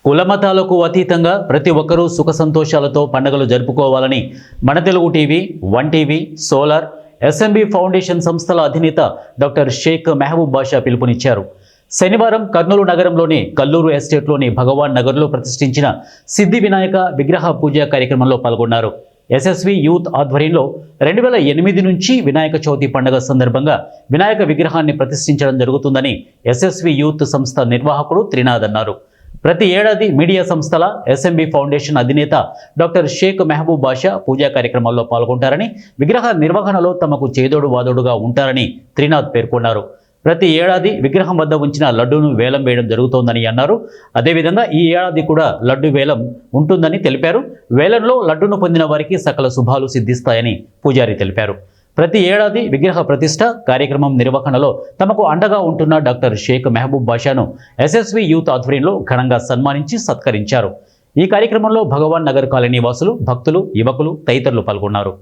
కులమతాలకు అతీతంగా ప్రతి ఒక్కరూ సుఖ సంతోషాలతో పండుగలు జరుపుకోవాలని మన Telugu TV, one TV, solar, SMB foundation సంస్థల అధినేత డాక్టర్ షేక్ మెహబూబ్ బాషా పిలుపునిచ్చారు. శనివారం కర్నూలు నగరంలోని కల్లూరు ఎస్టేట్లోని భగవాన్ నగర్లో ప్రతిష్ఠించిన సిద్ధి వినాయక విగ్రహ పూజా కార్యక్రమంలో పాల్గొన్నారు. ఎస్ఎస్వి యూత్ ఆధ్వర్యంలో 2008 నుంచి వినాయక చవితి పండుగ సందర్భంగా వినాయక విగ్రహాన్ని ప్రతిష్ఠించడం జరుగుతుందని ఎస్ఎస్వి యూత్ సంస్థ నిర్వాహకుడు త్రినాథ్ అన్నారు. ప్రతి ఏడాది మీడియా సంస్థల ఎస్ఎంబి ఫౌండేషన్ అధినేత డాక్టర్ షేక్ మెహబూబ్ బాషా పూజా కార్యక్రమాల్లో పాల్గొంటారని, విగ్రహ నిర్వహణలో తమకు చేదోడు వాదోడుగా ఉంటారని త్రినాథ్ పేర్కొన్నారు. ప్రతి ఏడాది విగ్రహం వద్ద ఉంచిన లడ్డూను వేలం వేయడం జరుగుతోందని అన్నారు. అదేవిధంగా ఈ ఏడాది కూడా లడ్డు వేలం ఉంటుందని తెలిపారు. వేలంలో లడ్డూను పొందిన వారికి సకల శుభాలు సిద్ధిస్తాయని పూజారి తెలిపారు. ప్రతి ఏడాది విగ్రహ ప్రతిష్ట కార్యక్రమం నిర్వహణలో తమకు అండగా ఉంటున్న డాక్టర్ షేక్ మెహబూబ్ బాషాను ఎస్ఎస్వి యూత్ ఆధ్వర్యంలో ఘనంగా సన్మానించి సత్కరించారు. ఈ కార్యక్రమంలో భగవాన్ నగర్ కాలనీ వాసులు, భక్తులు, యువకులు తదితరులు పాల్గొన్నారు.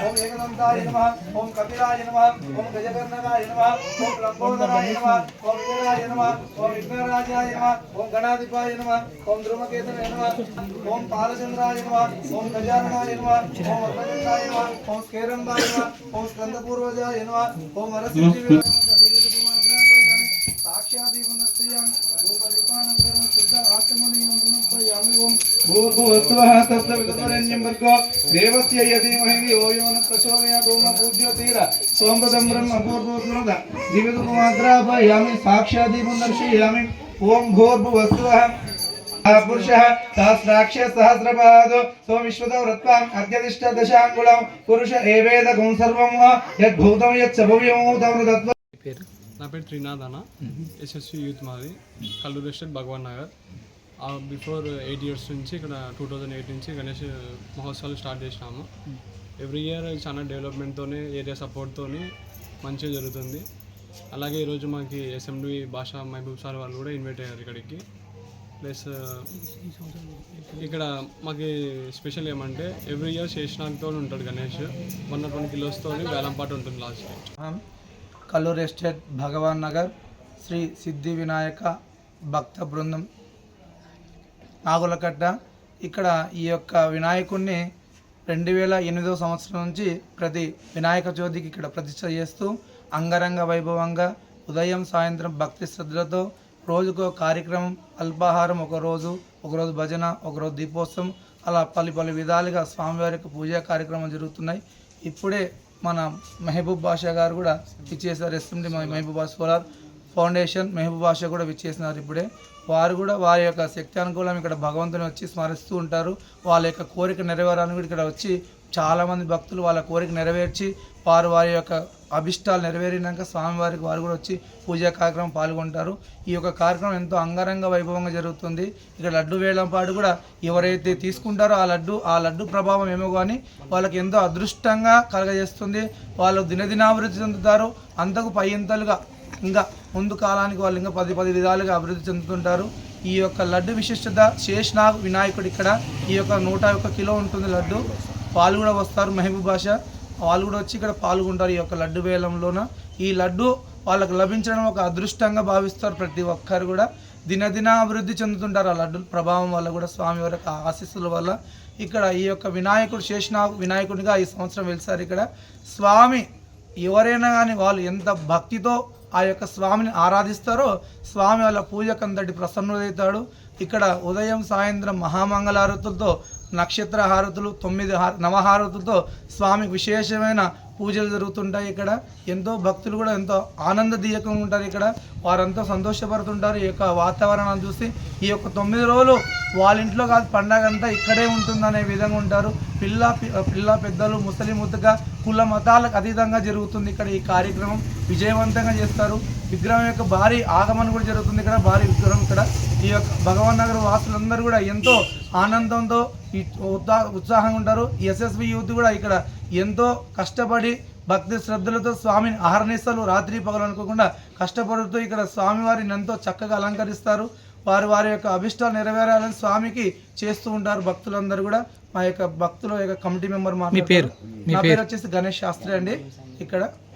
ओम एकदंताय नमः, ओम कपिलाय नमः, ओम गजकर्णकाय नमः, ओम लंबोदराय नमः, ओम विघ्नाय नमः, ओम विघ्नराजाय नमः, ओम गणाधिपाय नमः, ओम ध्रुवकेतवे नमः, ओम पालचंद्राय नमः, ओम गजाननाय नमः, ओम वर्णचंद्राय नमः, ओम स्केरंबाय नमः, ओम स्कंदपूर्वजाय नमः, ओम वरसिद्धि साक्षादीपनस्त्रियां रूपदीपानंतरं शुद्ध आत्मनियं समर्पयामि. ओम भूर्भुवस्सुवः तत्सवितुर्वरेण्यं भर्गो देवस्य यधीमहि धियो यो न प्रचोदयात्. ओम पूज्योतिर सोमपदं ब्रह्म भूर्भुवस्सुवः दिव्यधूपमाग्रापयामि. साक्षादीपं दर्शयामि. ओम भूर्भुवस्सुवः पुरुषः सहस्राक्ष सहस्रपादो सो विश्वतो वृत्वाम् अद्यतिष्ठ दशाङ्गुलं पुरुष एवेदकं सर्वं यद्भूतं यत्सभव्यमूतं तत्त्वम्. నా పేరు త్రినాథ్ అన్న. ఎస్ఎస్వి యూత్ మాది, కల్లూరు ఎస్టేట్, భగవాన్ నగర్. బిఫోర్ 8 years నుంచి ఇక్కడ 2008 నుంచి గణేష్ మహోత్సవాలు స్టార్ట్ చేసినాము. ఎవ్రీ ఇయర్ చాలా డెవలప్మెంట్తోనే, ఏరియా సపోర్ట్తోని మంచిగా జరుగుతుంది. అలాగే ఈరోజు మాకు ఎస్ఎండి బాషా మహబూబ్ సార్ వాళ్ళు కూడా ఇన్వైట్ అయ్యారు ఇక్కడికి. ప్లస్ ఇక్కడ మాకు స్పెషల్ ఏమంటే ఎవ్రీ ఇయర్ శేషనాగ్తో ఉంటాడు గణేష్. 120 kilos వేలం పాటు ఉంటుంది లాస్ట్. కల్లూరు ఎస్టేట్, భగవాన్ నగర్, శ్రీ సిద్ధి వినాయక భక్త బృందం నాగులకట్ట. ఇక్కడ ఈ యొక్క వినాయకుడిని 2008 సంవత్సరం నుంచి ప్రతి వినాయక చవితికి ఇక్కడ ప్రతిష్ఠ చేస్తూ అంగరంగ వైభవంగా ఉదయం సాయంత్రం భక్తి శ్రద్ధలతో రోజుకో కార్యక్రమం, అల్పాహారం ఒకరోజు భజన, ఒకరోజు దీపోత్సవం, అలా పలు విధాలుగా స్వామివారి యొక్క పూజా కార్యక్రమాలు జరుగుతున్నాయి. ఇప్పుడే మన మెహబూబ్ బాషా గారు కూడా విచ్చేసారు. ఎస్ఎండి మెహబూబ్ బాషా సోలార్ ఫౌండేషన్ మెహబూబ్ బాషా కూడా విచ్చేసినారు. ఇప్పుడే వారు కూడా వారి యొక్క శక్తి అనుకూలం ఇక్కడ భగవంతుని వచ్చి స్మరిస్తూ ఉంటారు. వాళ్ళ యొక్క కోరిక నెరవేరాలని కూడా ఇక్కడ వచ్చి చాలామంది భక్తులు వాళ్ళ కోరిక నెరవేర్చి వారి యొక్క అభిష్టాలు నెరవేరినాక స్వామివారికి వారు కూడా వచ్చి పూజా కార్యక్రమం పాల్గొంటారు. ఈ యొక్క కార్యక్రమం ఎంతో అంగరంగ వైభవంగా జరుగుతుంది. ఇక్కడ లడ్డు వేలంపాటు కూడా ఎవరైతే తీసుకుంటారో ఆ లడ్డు ప్రభావం ఏమో కానీ వాళ్ళకి ఎంతో అదృష్టంగా కలగజేస్తుంది. వాళ్ళు దినదినాభివృద్ధి చెందుతారు. అంతకు పైంతలుగా ఇంకా ముందు కాలానికి వాళ్ళు ఇంకా 10 విధాలుగా అభివృద్ధి చెందుతుంటారు. ఈ యొక్క లడ్డు విశిష్టత శేషనాగ్ వినాయకుడు. ఇక్కడ ఈ యొక్క 101 కిలో ఉంటుంది లడ్డు. వాళ్ళు కూడా వస్తారు, మెహబూబ్ బాషా వాళ్ళు కూడా వచ్చి ఇక్కడ పాల్గొంటారు ఈ యొక్క లడ్డు వేలంలోన. ఈ లడ్డు వాళ్ళకు లభించడం ఒక అదృష్టంగా భావిస్తారు. ప్రతి ఒక్కరు కూడా దినదిన అభివృద్ధి చెందుతుంటారు ఆ లడ్డు ప్రభావం వల్ల కూడా, స్వామివారి యొక్క ఆశీస్సుల వల్ల. ఇక్కడ ఈ యొక్క వినాయకుడు శేషనాగ్ వినాయకుడిగా ఈ సంవత్సరం వెలిసారు. ఇక్కడ స్వామి ఎవరైనా కానీ వాళ్ళు ఎంత భక్తితో ఆ యొక్క స్వామిని ఆరాధిస్తారో స్వామి వాళ్ళ పూజకు అంతటి ప్రసన్నుడవుతాడు. ఇక్కడ ఉదయం సాయంత్రం మహామంగళారతులతో, నక్షత్ర హారతులు, 9 నవహారతులతో స్వామికి విశేషమైన పూజలు జరుగుతుంటాయి. ఇక్కడ ఎంతో భక్తులు కూడా ఎంతో ఆనందదీయకంగా ఉంటారు. ఇక్కడ వారంతా సంతోషపడుతుంటారు ఈ యొక్క వాతావరణాన్ని చూసి. ఈ యొక్క 9 రోజులు వాళ్ళ ఇంట్లో కాదు, పండగ అంతా ఇక్కడే ఉంటుందనే విధంగా ఉంటారు. పిల్ల పెద్దలు, ముసలి ముద్దగా, కుల మతాలకు అతీతంగా జరుగుతుంది ఇక్కడ ఈ కార్యక్రమం. విజయవంతంగా చేస్తారు. విగ్రహం యొక్క భారీ ఆగమనం కూడా జరుగుతుంది. ఇక్కడ భారీ విగ్రహం ఇక్కడ ఈ యొక్క భగవాన్ నగర్ వాసులందరూ కూడా ఎంతో ఆనందంతో ఉత్సాహంగా ఉంటారు. ఎస్ఎస్వి యూత్ కూడా ఇక్కడ ఎంతో కష్టపడి భక్తి శ్రద్ధలతో స్వామిని అహర్నిశలు రాత్రి పగలు అనుకోకుండా కష్టపడుతూ ఇక్కడ స్వామివారిని ఎంతో చక్కగా అలంకరిస్తారు. వారి వారి యొక్క అభిష్టాలు నెరవేరాలని స్వామికి చేస్తూ ఉంటారు భక్తులందరూ కూడా. మా యొక్క భక్తుల యొక్క కమిటీ మెంబర్ నా పేరు వచ్చేసి గణేష్ శాస్త్రి అండి. ఇక్కడ